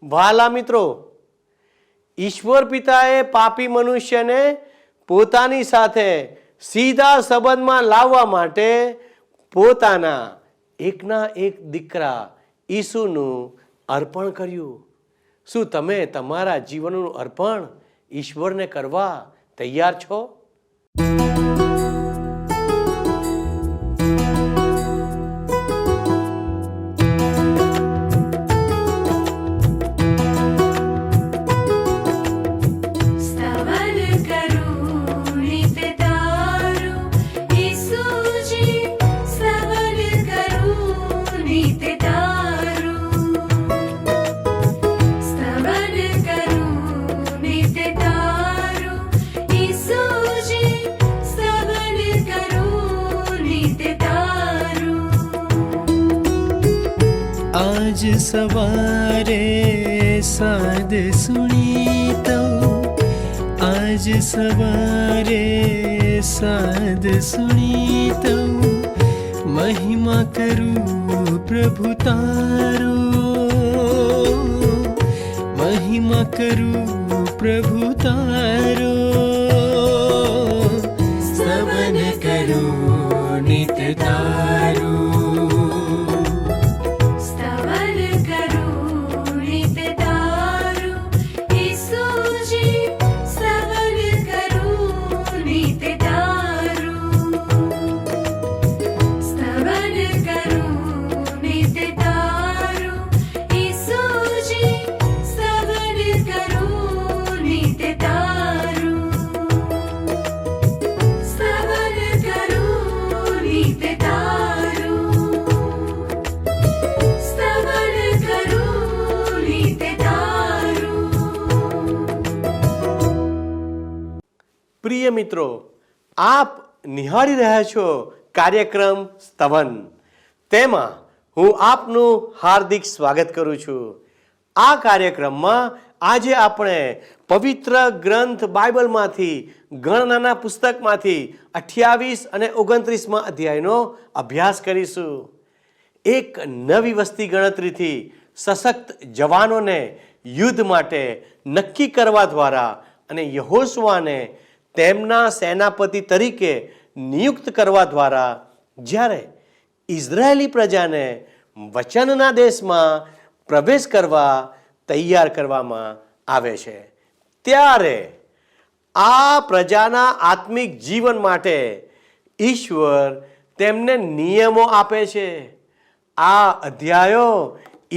વહાલા મિત્રો, ઈશ્વર પિતાએ પાપી મનુષ્યને પોતાની સાથે સીધા સંબંધમાં લાવવા માટે પોતાના એકના એક દીકરા ઈસુનું અર્પણ કર્યું. શું તમે તમારા જીવનનું અર્પણ ઈશ્વરને કરવા તૈયાર છો? आज सवारे साद सुनी तो, आज सवारे साद सुनी तो, महिमा करूं प्रभु तारो, महिमा करूं प्रभु तारो, स्तवन करूं नित्य तारो. પ્રિય મિત્રો, આપ નિહાળી રહ્યા છો કાર્યક્રમ સ્તવન. તેમાં હું આપનું હાર્દિક સ્વાગત કરું છું. આ કાર્યક્રમમાં આજે આપણે પવિત્ર ગ્રંથ બાઇબલમાંથી ગણનાના પુસ્તકમાંથી 28 અને 29મા અધ્યાયનો અભ્યાસ કરીશું. એક નવી વસ્તી ગણતરીથી સશક્ત જવાનોને યુદ્ધ માટે નક્કી કરવા દ્વારા અને યહોશુઆને તેમના સેનાપતિ તરીકે નિયુક્ત કરવા દ્વારા જ્યારે ઇઝરાયેલી પ્રજાને વચનના દેશમાં પ્રવેશ કરવા તૈયાર કરવામાં આવે છે, ત્યારે આ પ્રજાના આત્મિક જીવન માટે ઈશ્વર તેમને નિયમો આપે છે. આ અધ્યાયો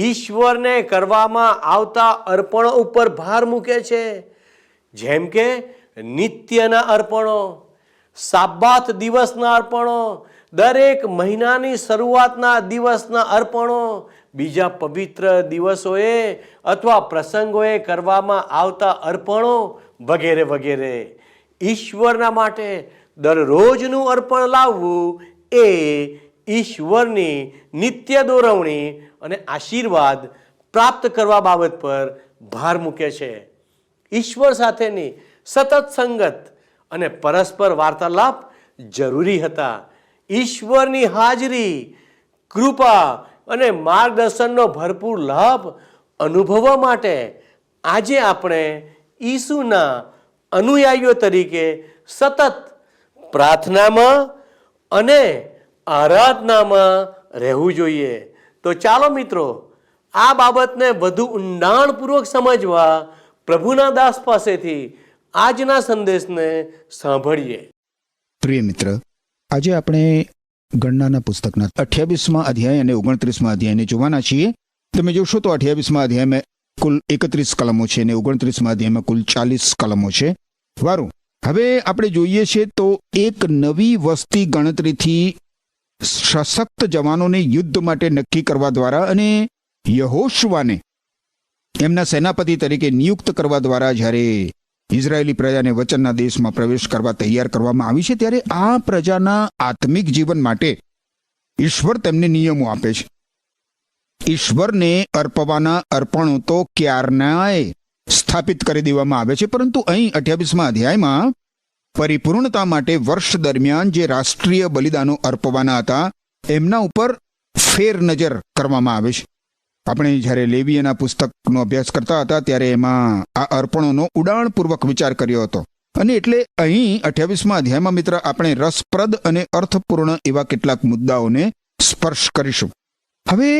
ઈશ્વરને કરવામાં આવતા અર્પણો ઉપર ભાર મૂકે છે, જેમ કે નિત્યના અર્પણો, સાબાત દિવસના અર્પણો, દરેક મહિનાની શરૂઆતના દિવસના અર્પણો, બીજા પવિત્ર દિવસોએ અથવા પ્રસંગોએ કરવામાં આવતા અર્પણો વગેરે વગેરે. ઈશ્વરના માટે દરરોજનું અર્પણ લાવવું એ ઈશ્વરની નિત્ય દોરવણી અને આશીર્વાદ પ્રાપ્ત કરવા બાબત પર ભાર મૂકે છે. ઈશ્વર સાથેની સતત સંગત અને પરસ્પર વાર્તાલાપ જરૂરી હતા. ઈશ્વરની હાજરી, કૃપા અને માર્ગદર્શનનો ભરપૂર લાભ અનુભવવા માટે આજે આપણે ઈસુના અનુયાયીઓ તરીકે સતત પ્રાર્થનામાં અને આરાધનામાં રહેવું જોઈએ. તો ચાલો મિત્રો, આ બાબતને વધુ ઊંડાણપૂર્વક સમજવા પ્રભુના દાસ પાસેથી આજના સંદેશને સાંભળીએ. પ્રિય મિત્ર, આજે આપણે ગણનાના પુસ્તકના 28મા અધ્યાય અને 29મા અધ્યાયને જોવાના છીએ. તમે જોશો તો 28મા અધ્યાયમાં કુલ 31 કલમો છે અને 29મા અધ્યાયમાં કુલ 40 કલમો છે. વારું, હવે આપણે જોઈએ છીએ તો એક નવી વસ્તી ગણતરીથી સશક્ત જવાનોને યુદ્ધ માટે નક્કી કરવા દ્વારા અને યહોશુઆને એમના સેનાપતિ તરીકે નિયુક્ત કરવા દ્વારા જ્યારે ઇઝરાયેલી પ્રજાને વચનના દેશમાં પ્રવેશ કરવા તૈયાર કરવામાં આવી છે, ત્યારે આ પ્રજાના આત્મિક જીવન માટે ઈશ્વર તેમને નિયમો આપે છે. ઈશ્વરને અર્પવાના અર્પણો તો ક્યારનાય સ્થાપિત કરી દેવામાં આવે છે, પરંતુ અહીં 28મા અધ્યાયમાં પરિપૂર્ણતા માટે વર્ષ દરમિયાન જે રાષ્ટ્રીય બલિદાનો અર્પવાના હતા એમના ઉપર ફેર નજર કરવામાં આવે છે. આપણે જ્યારે લેવીયના પુસ્તકનો અભ્યાસ કરતા હતા ત્યારે એમાં આ અર્પણોનો ઉડાણપૂર્વક વિચાર કર્યો હતો. અને એટલે અહીં 28મા અધ્યાયમાં મિત્ર આપણે રસપ્રદ અને અર્થપૂર્ણ એવા કેટલાક મુદ્દાઓને સ્પર્શ કરીશું. હવે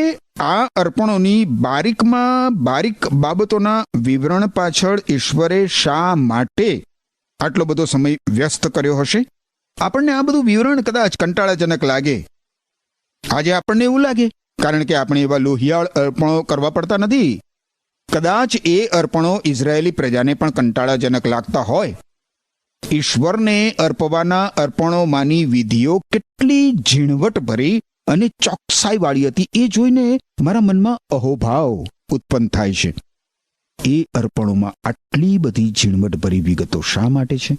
આ અર્પણોની બારીકમાં બારીક બાબતોના વિવરણ પાછળ ઈશ્વરે શા માટે આટલો બધો સમય વ્યસ્ત કર્યો હશે? આપણને આ બધું વિવરણ કદાચ કંટાળાજનક લાગે. આજે આપણને એવું લાગે કારણ કે આપણે એવા લોહિયાળ અર્પણો કરવા પડતા નથી. કદાચ એ અર્પણો ઇઝરાયેલી પ્રજાને પણ કંટાળાજનક લાગતા હોય. ઈશ્વરને અર્પવાના અર્પણોમાંની વિધિઓ કેટલી ઝીણવટભરી અને ચોકસાઈવાળી હતી એ જોઈને મારા મનમાં અહોભાવ ઉત્પન્ન થાય છે. એ અર્પણોમાં આટલી બધી ઝીણવટભરી વિગતો શા માટે છે?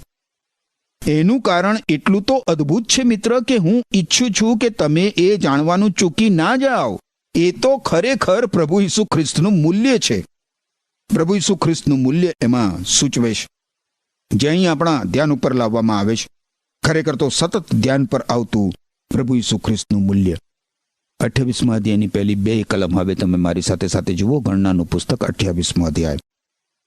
એનું કારણ એટલું તો અદ્ભુત છે મિત્ર કે હું ઈચ્છું છું કે તમે એ જાણવાનું ચૂકી ના જાઓ. એ તો ખરેખર પ્રભુ ઈસુ ખ્રિસ્તનું મૂલ્ય છે. પ્રભુ ઈસુ ખ્રિસ્તનું મૂલ્ય એમાં સૂચવે છે, જે અહીં આપણા ધ્યાન ઉપર લાવવામાં આવે છે. ખરેખર તો સતત ધ્યાન પર આવતું પ્રભુ ઈસુ ખ્રિસ્તનું મૂલ્ય. 28મા અધ્યાયની પહેલી 2 કલમ હવે તમે મારી સાથે સાથે જુઓ. ગણનાનું પુસ્તક 28મો અધ્યાય.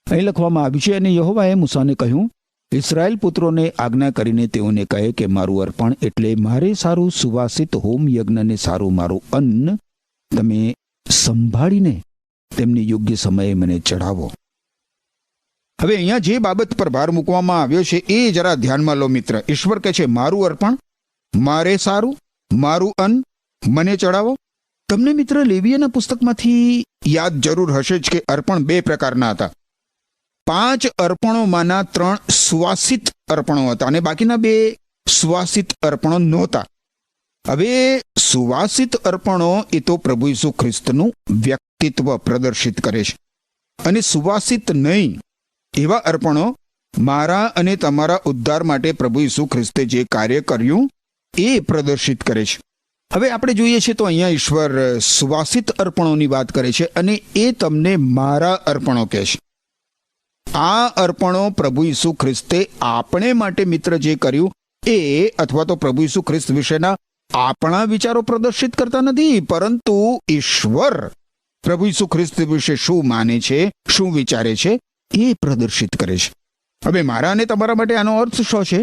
અહીં લખવામાં આવ્યું છે, અને યહોવાએ મૂસાને કહ્યું, ઇસ્રાયેલ પુત્રોને આજ્ઞા કરીને તેઓને કહે કે મારું અર્પણ એટલે મારે સારું સુવાસિત હોમ યજ્ઞને સારું મારું અન્ન તમે સંભાળીને તેમને યોગ્ય સમયે મને ચઢાવો. હવે અહીંયા જે બાબત પર ભાર મૂકવામાં આવ્યો છે એ જરા ધ્યાનમાં લો મિત્ર. ઈશ્વર કહે છે મારું અર્પણ, મારે સારું, મારું અન્ન મને ચડાવો. તમને મિત્ર લેવીયના પુસ્તકમાંથી યાદ જરૂર હશે જ કે અર્પણ 2 પ્રકારના હતા. 5 અર્પણોમાંના 3 સુવાસિત અર્પણો હતા અને બાકીના 2 સુવાસિત અર્પણો નહોતા. હવે સુવાસિત અર્પણો એ તો પ્રભુ ઈસુ ખ્રિસ્તનું વ્યક્તિત્વ પ્રદર્શિત કરે છે, અને સુવાસિત નહીં એવા અર્પણો મારા અને તમારા ઉદ્ધાર માટે પ્રભુ ઈસુ ખ્રિસ્તે જે કાર્ય કર્યું એ પ્રદર્શિત કરે છે. હવે આપણે જોઈએ છીએ તો અહીંયા ઈશ્વર સુવાસિત અર્પણોની વાત કરે છે અને એ તમને મારા અર્પણો કહે છે. આ અર્પણો પ્રભુ ઈસુ ખ્રિસ્તે આપણે માટે મિત્ર જે કર્યું એ અથવા તો પ્રભુ ઈસુ ખ્રિસ્ત વિશેના આપણા વિચારો પ્રદર્શિત કરતા નથી, પરંતુ ઈશ્વર પ્રભુ ઈસુ ખ્રિસ્ત વિશે શું માને છે, શું વિચારે છે એ પ્રદર્શિત કરે છે. હવે મારા અને તમારા માટે આનો અર્થ શું છે?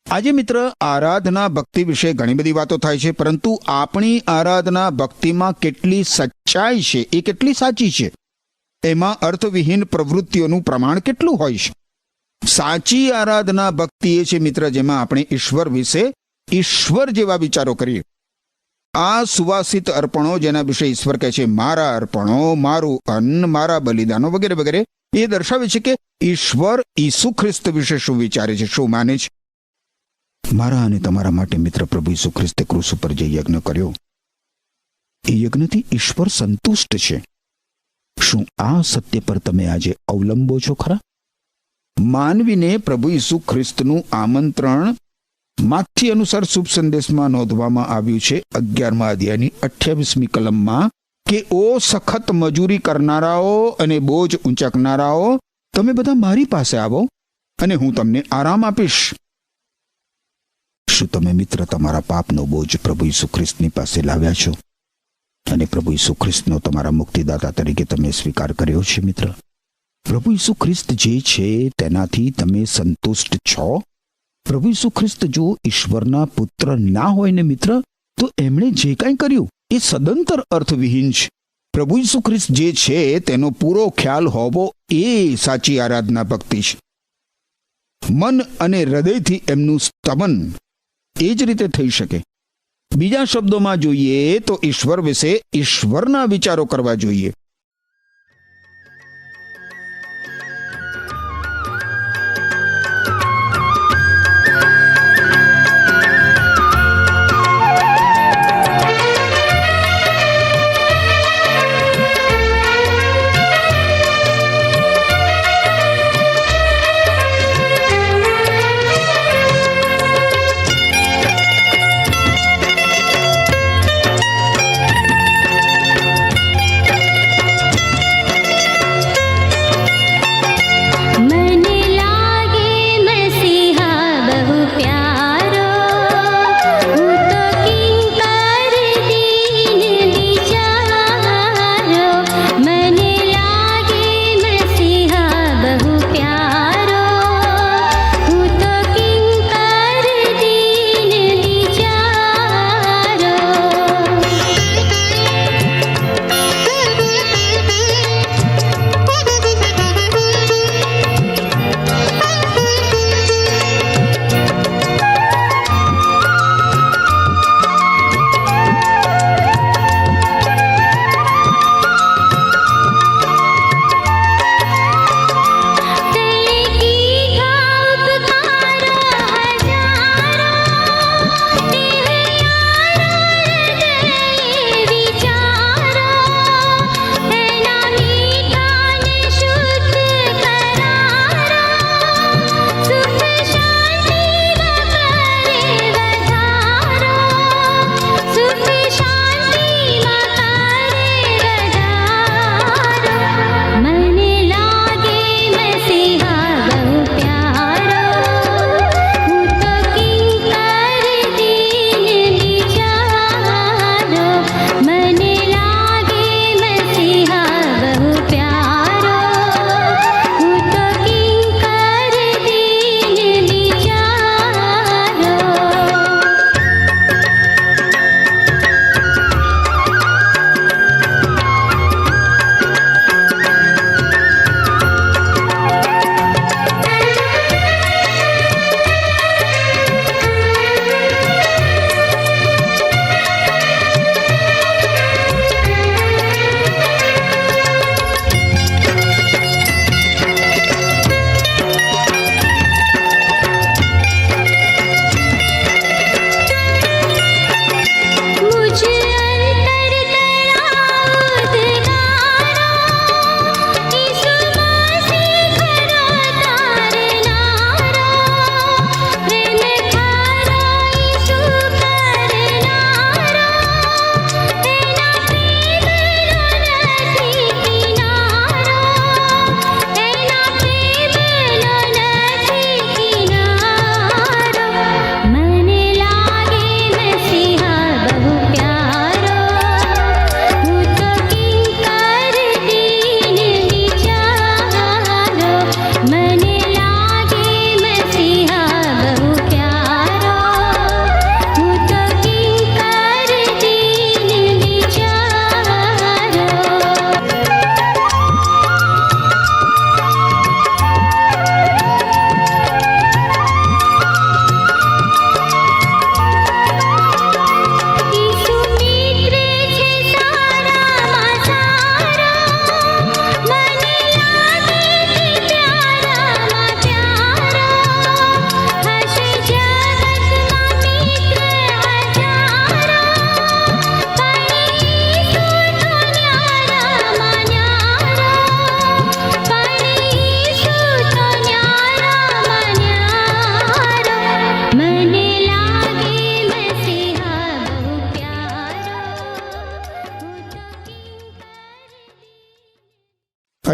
આજે મિત્ર આરાધના ભક્તિ વિશે ઘણી બધી વાતો થાય છે, પરંતુ આપણી આરાધના ભક્તિમાં કેટલી સચ્ચાઈ છે, એ કેટલી સાચી છે, એમાં અર્થવિહીન પ્રવૃત્તિઓનું પ્રમાણ કેટલું હોય છે? સાચી આરાધના ભક્તિ એ છે મિત્ર જેમાં આપણે ઈશ્વર વિશે ઈશ્વર જેવા વિચારો કરીએ. આ સુવાસિત અર્પણો જેના વિશે ઈશ્વર કહે છે મારા અર્પણો, મારું અન્ન, મારા બલિદાનો વગેરે વગેરે, એ દર્શાવે છે કે ઈશ્વર ઈસુ ખ્રિસ્ત વિશે શું વિચારે છે, શું માને છે. મારા અને તમારા માટે મિત્ર પ્રભુ ઈસુ ખ્રિસ્તે ક્રૂસ ઉપર જે યજ્ઞ કર્યો એ યજ્ઞથી ઈશ્વર સંતુષ્ટ છે. શું આ સત્ય પર તમે આજે અવલંબો છો ખરા? માનવીને પ્રભુ ઈસુ ખ્રિસ્તનું આમંત્રણ માથી અનુસાર શુભ સંદેશમાં નોંધવામાં આવ્યું છે 11મા અધ્યાયની 28મી કલમમાં કે ઓ સખત મજૂરી કરનારાઓ અને બોજ ઊંચકનારાઓ, તમે બધા મારી પાસે આવો અને હું તમને આરામ આપીશ. શું તમે મિત્ર તમારા પાપનો બોજ પ્રભુ ઈસુ ખ્રિસ્તની પાસે લાવ્યા છો અને પ્રભુ ઈસુ ખ્રિસ્તનો તમારા મુક્તિદાતા તરીકે તમે સ્વીકાર કર્યો છે? મિત્ર, પ્રભુ ઈસુ ખ્રિસ્ત જે છે તેનાથી તમે સંતુષ્ટ છો? પ્રભુ ઈસુ ખ્રિસ્ત જો ઈશ્વરના પુત્ર ના હોય ને મિત્ર, તો એમણે જે કાંઈ કર્યું એ સદંતર અર્થવિહીન છે. પ્રભુ ઈસુ ખ્રિસ્ત જે છે તેનો પૂરો ખ્યાલ હોવો એ સાચી આરાધના ભક્તિ છે. મન અને હૃદયથી એમનું સ્તવન એ જ રીતે થઈ શકે. બીજા શબ્દોમાં જોઈએ તો ઈશ્વર વિશે ઈશ્વરના વિચારો કરવા જોઈએ.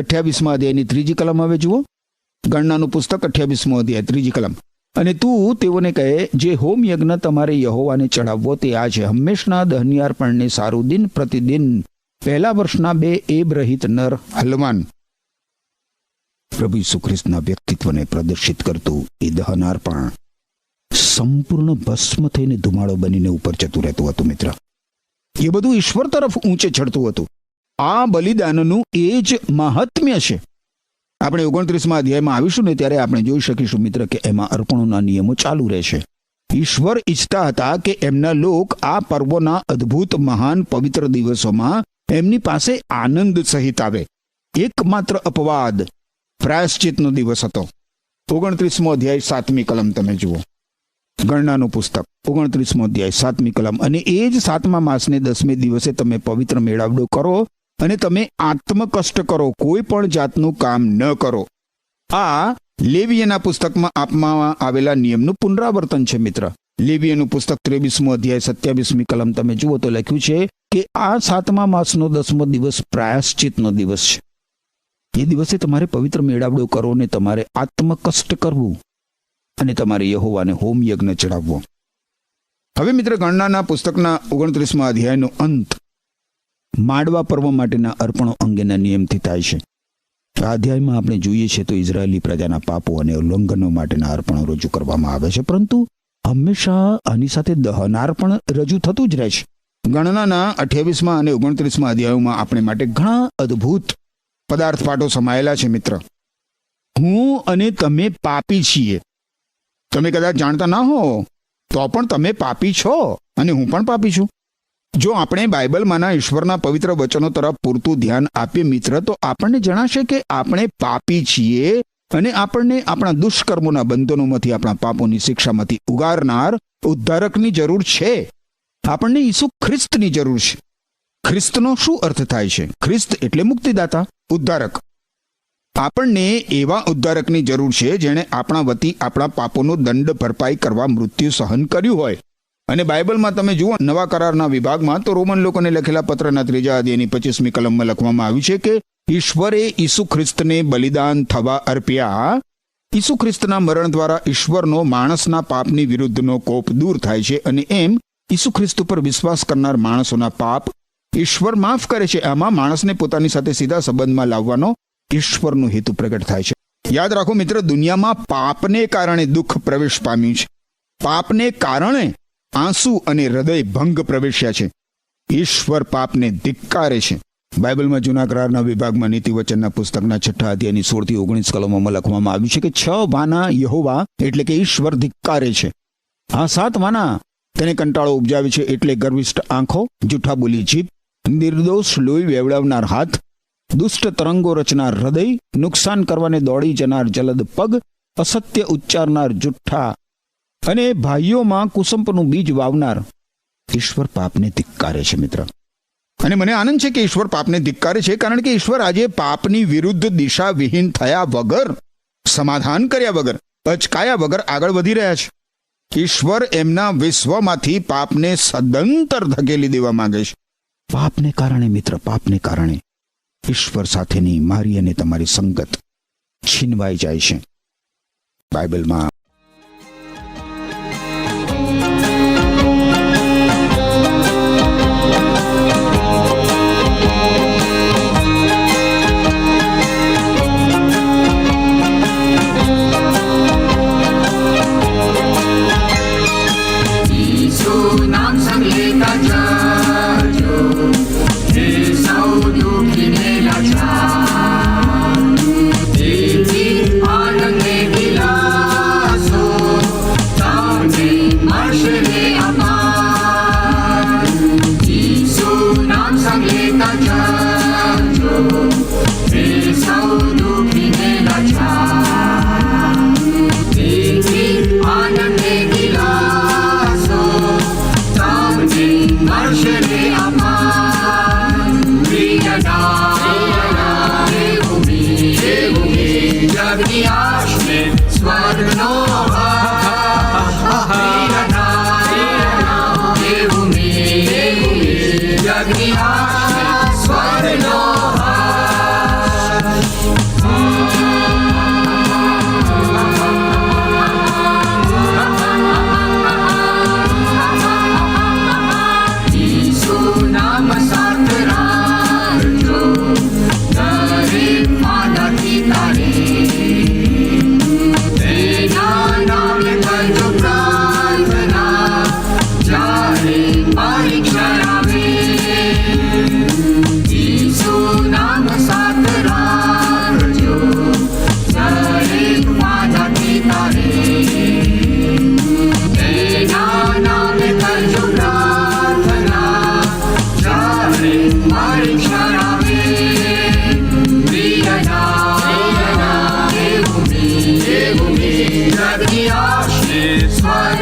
28મા અધ્યાયની 3જી કલમ હવે જુઓ. ગણનાનું પુસ્તક 28મો અધ્યાય 3જી કલમ. અને તું તેઓને કહે, જે હોમ યજ્ઞ તમારે યહોવાને ચડાવવો તે આ છે: હંમેશના દહનીય અર્પણને સારું દિન પ્રતિદિન પહેલા વર્ષના 2 એબ રહિત નર હલવાન. પ્રભુ ઈસુ ખ્રિસ્તના વ્યક્તિત્વને પ્રદર્શિત કરતું એ દહન અર્પણ સંપૂર્ણ ભસ્મ થઈને ધુમાડો બનીને ઉપર જતું રહેતું હતું મિત્ર. એ બધું ઈશ્વર તરફ ઊંચે ચડતું હતું. આ બલિદાનનું એ જ મહાત્મ્ય છે. આપણે 29મા અધ્યાયમાં આવીશું ને ત્યારે આપણે જોઈ શકીશું મિત્ર કે એમાં અર્પણોના નિયમો ચાલુ રહેશે. ઈશ્વર ઈચ્છતા હતા કે એમના લોક આ પર્વોના અદ્ભુત મહાન પવિત્ર દિવસોમાં એમની પાસે આનંદ સહિત આવે. એકમાત્ર અપવાદ પ્રાયશ્ચિતનો દિવસ હતો. 29મો અધ્યાય 7મી કલમ તમે જુઓ. ગણનાનું પુસ્તક 29મો અધ્યાય 7મી કલમ. અને એ જ 7મા માસને 10મે દિવસે તમે પવિત્ર મેળાવડો કરો અને તમે આત્મકષ્ટ કરો, કોઈ પણ જાતનું કામ ન કરો. આ લેવીયના પુસ્તકમાં આપવામાં આવેલા નિયમનું પુનરાવર્તન છે મિત્ર. લેવીયનું પુસ્તક 23મો અધ્યાય 27મી કલમ તમે જુઓ તો લખ્યું છે કે આ 7મા માસનો 10મો દિવસ પ્રાયશ્ચિતનો દિવસ છે. એ દિવસે તમારે પવિત્ર મેળાવડો કરો ને તમારે આત્મકષ્ટ કરવું અને તમારે યહોવાને હોમ યજ્ઞ ચડાવવો. હવે મિત્ર ગણનાના પુસ્તકના 29મા અધ્યાયનો અંત માડવા પર્વ માટેના અર્પણો અંગેના નિયમથી થાય છે. આ અધ્યાયમાં આપણે જોઈએ છીએ તો ઇઝરાયેલી પ્રજાના પાપો અને ઉલ્લંઘનો માટેના અર્પણો રજૂ કરવામાં આવે છે, પરંતુ હંમેશા આની સાથે દહનાર્પણ રજૂ થતું જ રહે છે. ગણનાના 28મા અને 29મા અધ્યાયોમાં આપણે માટે ઘણા અદ્ભુત પદાર્થ પાઠો સમાયેલા છે મિત્ર. હું અને તમે પાપી છીએ. તમે કદાચ જાણતા ના હો તો પણ તમે પાપી છો અને હું પણ પાપી છું. જો આપણે બાઇબલમાંના ઈશ્વરના પવિત્ર વચનો તરફ પૂરતું ધ્યાન આપીએ મિત્ર, તો આપણને જણાશે કે આપણે પાપી છીએ અને આપણને આપણા દુષ્કર્મોના બંધનોમાંથી, આપણા પાપોની શિક્ષામાંથી ઉગારનાર ઉદ્ધારકની જરૂર છે. આપણને ઈસુ ખ્રિસ્તની જરૂર છે. ખ્રિસ્તનો શું અર્થ થાય છે? ખ્રિસ્ત એટલે મુક્તિદાતા, ઉદ્ધારક. આપણને એવા ઉદ્ધારકની જરૂર છે જેણે આપણા વતી આપણા પાપોનો દંડ ભરપાઈ કરવા મૃત્યુ સહન કર્યું હોય. અને બાઇબલમાં તમે જુઓ નવા કરારના વિભાગમાં તો રોમન લોકોને લખેલા પત્રના 3જા અધ્યાયની 25મી કલમમાં લખવામાં આવ્યું છે કે ઈશ્વરે ઈસુ ખ્રિસ્તને બલિદાન થવા અર્પ્યા. ઈસુ ખ્રિસ્તના મરણ દ્વારા ઈશ્વરનો માણસના પાપની વિરુદ્ધનો કોપ દૂર થાય છે અને એમ ઈસુ ખ્રિસ્ત ઉપર વિશ્વાસ કરનાર માણસોના પાપ ઈશ્વર માફ કરે છે. આમાં માણસને પોતાની સાથે સીધા સંબંધમાં લાવવાનો ઈશ્વરનો હેતુ પ્રગટ થાય છે. યાદ રાખો મિત્ર, દુનિયામાં પાપને કારણે દુઃખ પ્રવેશ પામ્યું છે. પાપને કારણે આંસુ અને હૃદય ભંગ પ્રવેશ્યા છે. ઈશ્વર પાપને ધિક્કારે છે. બાઇબલમાં જૂના કરારના વિભાગમાં નીતિવચનના પુસ્તકના 6 અધ્યાયની 16 થી 19 કલમોમાં લખવામાં આવ્યું છે કે 6 વાના યહોવા એટલે કે ઈશ્વર ધિક્કારે છે. આ 7 વાના તેને કંટાળો ઉપજાવે છે, એટલે ગર્વિષ્ઠ આંખો, જૂઠા બોલી જીભ, નિર્દોષ લોહી વેવડાવનાર હાથ, દુષ્ટ તરંગો રચનાર હૃદય, નુકસાન કરવાને દોડી જનાર જલદ પગ, અસત્ય ઉચ્ચારનાર જુઠ્ઠા અને ભાઈઓમાં કુસંપનું બીજ વાવનાર. ઈશ્વર પાપને ધિક્કારે છે મિત્ર. અને મને આનંદ છે કે ઈશ્વર પાપને ધિક્કારે છે, કારણ કે ઈશ્વર આજે પાપની વિરુદ્ધ દિશા વિહીન થયા વગર, સમાધાન કર્યા વગર, અચકાયા વગર આગળ વધી રહ્યા છે. ઈશ્વર એમના વિશ્વમાંથી પાપને સદંતર ધકેલી દેવા માંગે છે. પાપને કારણે મિત્ર, પાપને કારણે ઈશ્વર સાથેની મારી અને તમારી સંગત છીનવાઈ જાય છે. બાઇબલમાં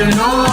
સ્વરનો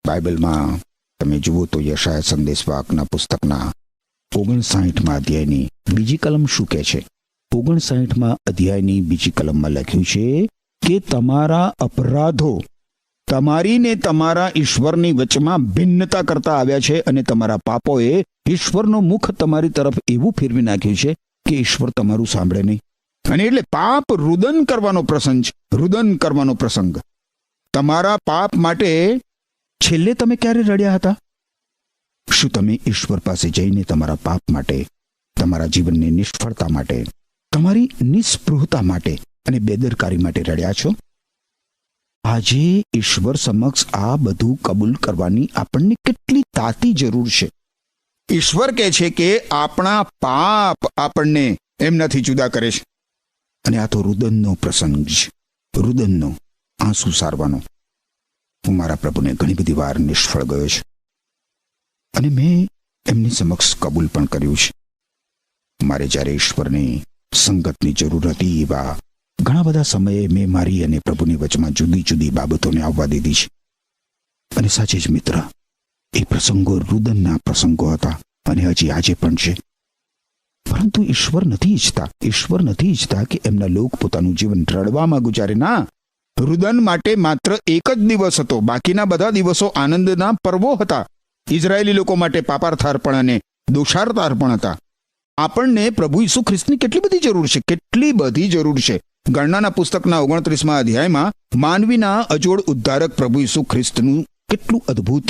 બાઇબલમાં તમે જુઓ તો યશાયા સંદેશવાહકના પુસ્તકના 59મા અધ્યાયની બીજી કલમ શું કહે છે? 59મા અધ્યાયની બીજી કલમમાં લખ્યું છે કે તમારા અપરાધો તમારી ને તમારા ઈશ્વરની વચમાં ભિન્નતા કરતા આવ્યા છે અને તમારા પાપોએ ઈશ્વરનો મુખ તમારી તરફ એવું ફેરવી નાખ્યું છે કે ઈશ્વર તમારું સાંભળે નહીં. અને એટલે પાપ રુદન કરવાનો પ્રસંગ છે. રુદન કરવાનો પ્રસંગ. તમારા પાપ માટે છેલ્લે તમે ક્યારે રડ્યા હતા? શું તમે ઈશ્વર પાસે જઈને તમારા પાપ માટે, તમારા જીવનની નિષ્ફળતા માટે, તમારી નિસ્પૃહતા માટે અને બેદરકારી માટે રડ્યા છો? આજે ઈશ્વર સમક્ષ આ બધું કબૂલ કરવાની આપણને કેટલી તાતી જરૂર છે. ઈશ્વર કહે છે કે આપણા પાપ આપણને એમનાથી જુદા કરે છે. અને આ તો રુદનનો પ્રસંગ છે. રુદનનો, આંસુ સારવાનો. હું મારા પ્રભુને ઘણી બધી વાર નિષ્ફળ ગયો છે અને મેં એમની સમક્ષ કબૂલ પણ કર્યું છે. મારે જ્યારે ઈશ્વરની સંગતની જરૂર હતી એવા ઘણા બધા સમયે મેં મારી અને પ્રભુની વચમાં જુદી જુદી બાબતોને આવવા દીધી છે. અને સાચે જ મિત્ર, એ પ્રસંગો રુદનના પ્રસંગો હતા અને હજી આજે પણ છે. પરંતુ ઈશ્વર નથી ઈચ્છતા કે એમના લોક પોતાનું જીવન રડવામાં ગુજારે. ના, રુદન માટે માત્ર એક જ દિવસ હતો. બાકીના બધા દિવસો આનંદના પર્વો હતા. ઇઝરાયેલી લોકો માટે પાપાર્થાર્પણ અને દોષાર્થાર્પણ હતા. આપણને પ્રભુ ઈસુ ખ્રિસ્તની કેટલી બધી જરૂર છે. ગણનાના પુસ્તકના 29મા અધ્યાયમાં માનવીના અજોડ ઉદ્ધારક પ્રભુ ઈસુ ખ્રિસ્તનું કેટલું અદ્ભુત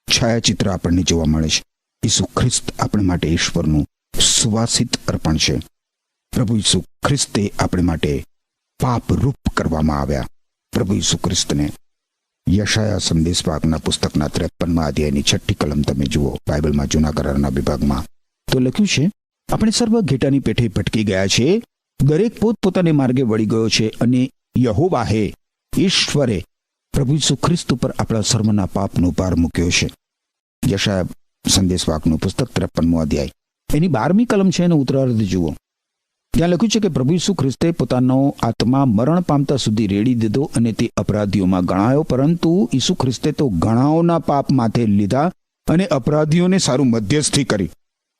છાયાચિત્ર આપણને જોવા મળે છે. ઈસુ ખ્રિસ્ત આપણે માટે ઈશ્વરનું સુવાસિત અર્પણ છે. પ્રભુ ઈસુ ખ્રિસ્તે આપણે માટે પાપરૂપ કરવામાં આવ્યા. પ્રભુ ઈસુ ખ્રિસ્તને યશાયા સંદેશવાહકના પુસ્તકના 53મા અધ્યાયની 6ઠી કલમ તમે જુઓ, બાઇબલમાં જૂના કરારના વિભાગમાં તો લખ્યું છે, આપણે સર્વ ઘેટાની પેઠે ભટકી ગયા છે, દરેક પોતપોતાને માર્ગે વળી ગયો છે, અને યહોવાહે, ઈશ્વરે પ્રભુ ઈસુ ખ્રિસ્ત ઉપર આપણા સર્વના પાપનો ભાર મૂક્યો છે. યશાયા સંદેશવાહકનું પુસ્તક 53મો અધ્યાય એની 12મી કલમ છે એનો ઉત્તરાર્ધ જુઓ. ત્યાં લખ્યું છે કે પ્રભુ ઈસુ ખ્રિસ્તે પોતાનો આત્મા મરણ પામતા સુધી રેડી દીધો અને તે અપરાધીઓમાં ગણાયો, પરંતુ ઈસુ ખ્રિસ્તે તો ઘણાઓના પાપ માથે લીધા અને અપરાધીઓને સારું મધ્યસ્થી કરી.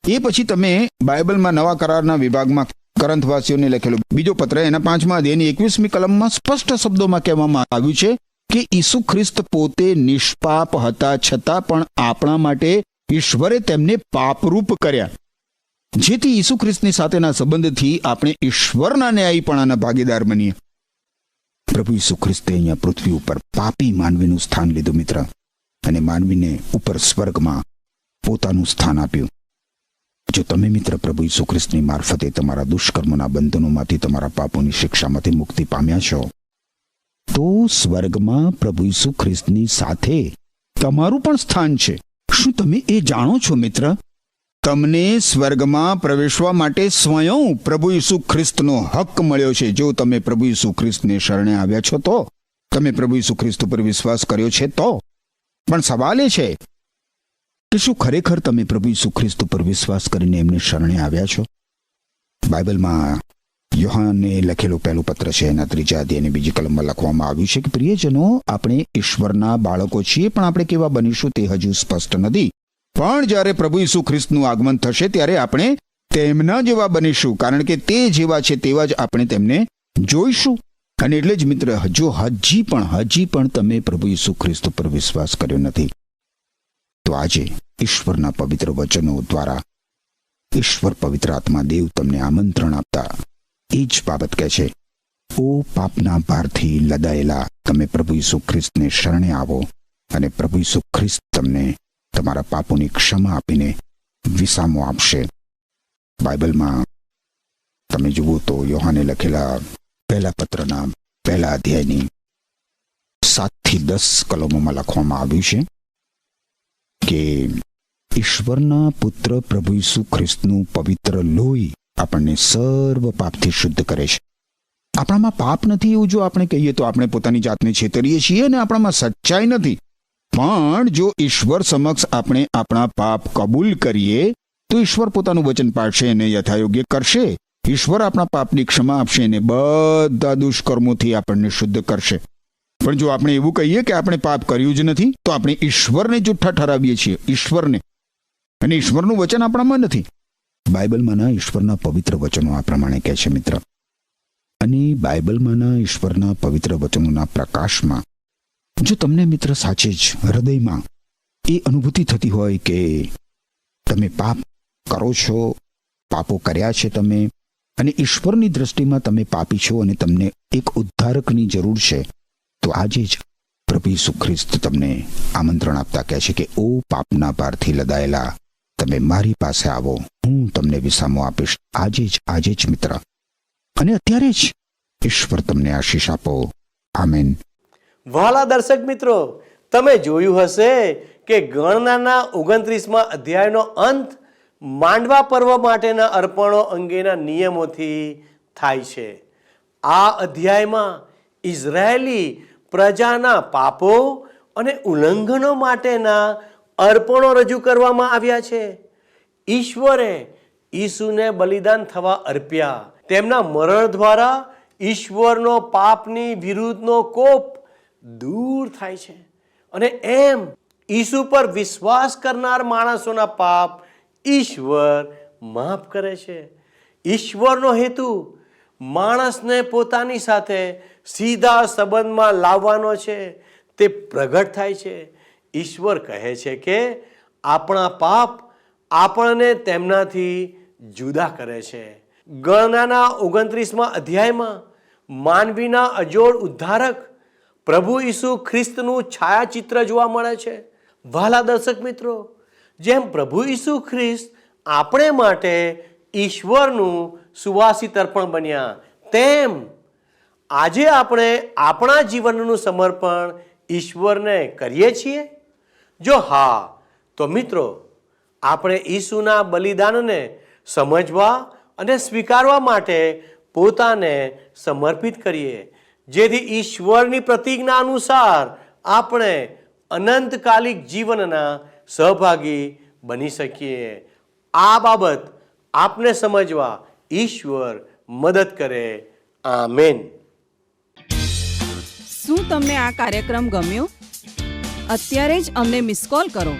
એ પછી તમે બાઇબલમાં નવા કરારના વિભાગમાં કરંથવાસીઓને લખેલો બીજો પત્ર એના 5મા અધ્યાયની 21મી કલમમાં સ્પષ્ટ શબ્દોમાં કહેવામાં આવ્યું છે કે ઈસુ ખ્રિસ્ત પોતે નિષ્પાપ હતા, છતાં પણ આપણા માટે ઈશ્વરે તેમને પાપરૂપ કર્યા. જેથી ઈસુ ખ્રિસ્તની સાથેના સંબંધથી આપણે ઈશ્વરના ન્યાયીપણાના ભાગીદાર બનીએ. પ્રભુ ઈસુ ખ્રિસ્તે અહીંયા પૃથ્વી ઉપર પાપી માનવીનું સ્થાન લીધું મિત્ર, અને માનવીને ઉપર સ્વર્ગમાં પોતાનું સ્થાન આપ્યું. જો તમે મિત્ર પ્રભુ ઈસુ ખ્રિસ્તની મારફતે તમારા દુષ્કર્મોના બંધનોમાંથી, તમારા પાપોની શિક્ષામાંથી મુક્તિ પામ્યા છો, તો સ્વર્ગમાં પ્રભુ ઈસુ ખ્રિસ્તની સાથે તમારું પણ સ્થાન છે. શું તમે એ જાણો છો મિત્ર? તમને સ્વર્ગમાં પ્રવેશવા માટે સ્વયં પ્રભુ ઈસુ ખ્રિસ્તનો હક મળ્યો છે. જો તમે પ્રભુ ઈસુ ખ્રિસ્તને શરણે આવ્યા છો તો, તમે પ્રભુ ઈસુ ખ્રિસ્ત ઉપર વિશ્વાસ કર્યો છે તો. પણ સવાલ એ છે કે શું ખરેખર તમે પ્રભુ ઈસુ ખ્રિસ્ત ઉપર વિશ્વાસ કરીને એમને શરણે આવ્યા છો? બાઇબલમાં યોહાનને લખેલું પહેલું પત્ર છે, એના 3 અધ્યાયની 2 કલમમાં લખવામાં આવ્યું છે કે પ્રિયજનો, આપણે ઈશ્વરના બાળકો છીએ, પણ આપણે કેવા બનીશું તે હજુ સ્પષ્ટ નથી. પણ જ્યારે પ્રભુ ઈસુ ખ્રિસ્તનું આગમન થશે ત્યારે આપણે તેમના જેવા બનીશું, કારણ કે તે જેવા છે તેવા જ આપણે તેમને જોઈશું. અને એટલે જ મિત્ર, જો હજી પણ તમે પ્રભુ ઈસુ ખ્રિસ્ત પર વિશ્વાસ કર્યો નથી, તો આજે ઈશ્વરના પવિત્ર વચનો દ્વારા ઈશ્વર પવિત્ર આત્મા દેવ તમને આમંત્રણ આપતા એ જ બાબત કહે છે, ઓ પાપના ભારથી લદાયેલા, તમે પ્રભુ ઈસુ ખ્રિસ્તને શરણે આવો, અને પ્રભુ ઈસુ ખ્રિસ્ત તમને તમારા પાપોની ક્ષમા આપીને વિસામો આપશે. બાઇબલમાં તમે જુઓ તો યોહાને લખેલા પહેલા પત્રના 1 અધ્યાયની 7 થી 10 કલમોમાં લખવામાં આવ્યું છે કે ઈશ્વરના પુત્ર પ્રભુ ઈસુ ખ્રિસ્તનું પવિત્ર લોહી આપણને સર્વ પાપથી શુદ્ધ કરે છે. આપણામાં પાપ નથી એવું જો આપણે કહીએ તો આપણે પોતાની જાતને છેતરીએ છીએ અને આપણામાં સચ્ચાઈ નથી. પણ જો ઈશ્વર સમક્ષ આપણે આપણા પાપ કબૂલ કરીએ તો ઈશ્વર પોતાનું વચન પાળશે અને યથાયોગ્ય કરશે. ઈશ્વર આપણા પાપની ક્ષમા આપશે અને બધા દુષ્કર્મોથી આપણને શુદ્ધ કરશે. પણ જો આપણે એવું કહીએ કે આપણે પાપ કર્યું જ નથી, તો આપણે ઈશ્વરને જુઠ્ઠા ઠરાવીએ છીએ, ઈશ્વરને. અને ઈશ્વરનું વચન આપણામાં નથી. બાઇબલમાંના ઈશ્વરના પવિત્ર વચનો આ પ્રમાણે કહે છે મિત્ર. અને બાઇબલમાંના ઈશ્વરના પવિત્ર વચનોના પ્રકાશમાં જો તમને મિત્ર સાચે જ હૃદયમાં એ અનુભૂતિ થતી હોય કે તમે પાપ કરો છો, પાપો કર્યા છે તમે, અને ઈશ્વરની દ્રષ્ટિમાં તમે પાપી છો અને તમને એક ઉદ્ધારકની જરૂર છે, તો આજે જ પ્રભુ ઈસુ ખ્રિસ્ત તમને આમંત્રણ આપતા કહે છે કે ઓ પાપના ભારથી લદાયેલા, તમે મારી પાસે આવો, હું તમને વિસામો આપીશ. આજે જ મિત્ર, અને અત્યારે જ ઈશ્વર તમને આશીષ આપો. આમેન. વહાલા દર્શક મિત્રો, તમે જોયું હશે કે ગણનાના 29મા અધ્યાયનો અંત માંડવા પર્વ માટેના અર્પણો અંગેના નિયમોથી થાય છે. આ અધ્યાયમાં ઇઝરાયેલી પ્રજાના પાપો અને ઉલ્લંઘનો માટેના અર્પણો રજૂ કરવામાં આવ્યા છે. ઈશ્વરે ઈસુને બલિદાન થવા અર્પ્યા. તેમના મરણ દ્વારા ઈશ્વરનો પાપની વિરુદ્ધનો કોપ દૂર થાય છે, અને એમ ઈસુ પર વિશ્વાસ કરનાર માણસોના પાપ ઈશ્વર માફ કરે છે. ઈશ્વરનો હેતુ માણસને પોતાની સાથે સીધા સંબંધમાં લાવવાનો છે, તે પ્રગટ થાય છે. ઈશ્વર કહે છે કે આપણા પાપ આપણને તેમનાથી જુદા કરે છે. ગણનાના 29મા અધ્યાયમાં માનવીના અજોડ ઉદ્ધારક પ્રભુ ઈસુ ખ્રિસ્તનું છાયાચિત્ર જોવા મળે છે. વહાલા દર્શક મિત્રો, જેમ પ્રભુ ઈસુ ખ્રિસ્ત આપણે માટે ઈશ્વરનું સુવાસિત અર્પણ બન્યા, તેમ આજે આપણે આપણા જીવનનું સમર્પણ ઈશ્વરને કરીએ છીએ? જો હા, તો મિત્રો આપણે ઈસુના બલિદાનને સમજવા અને સ્વીકારવા માટે પોતાને સમર્પિત કરીએ, જેથી ઈશ્વરની પ્રતિજ્ઞા અનુસાર આપણે અનંતકાલિક જીવનના સહભાગી બની શકીએ. આ બાબત આપને સમજવા ઈશ્વર મદદ કરે. આમેન. શું તમને આ કાર્યક્રમ ગમ્યો? અત્યારે જ અમને મિસ કોલ કરો.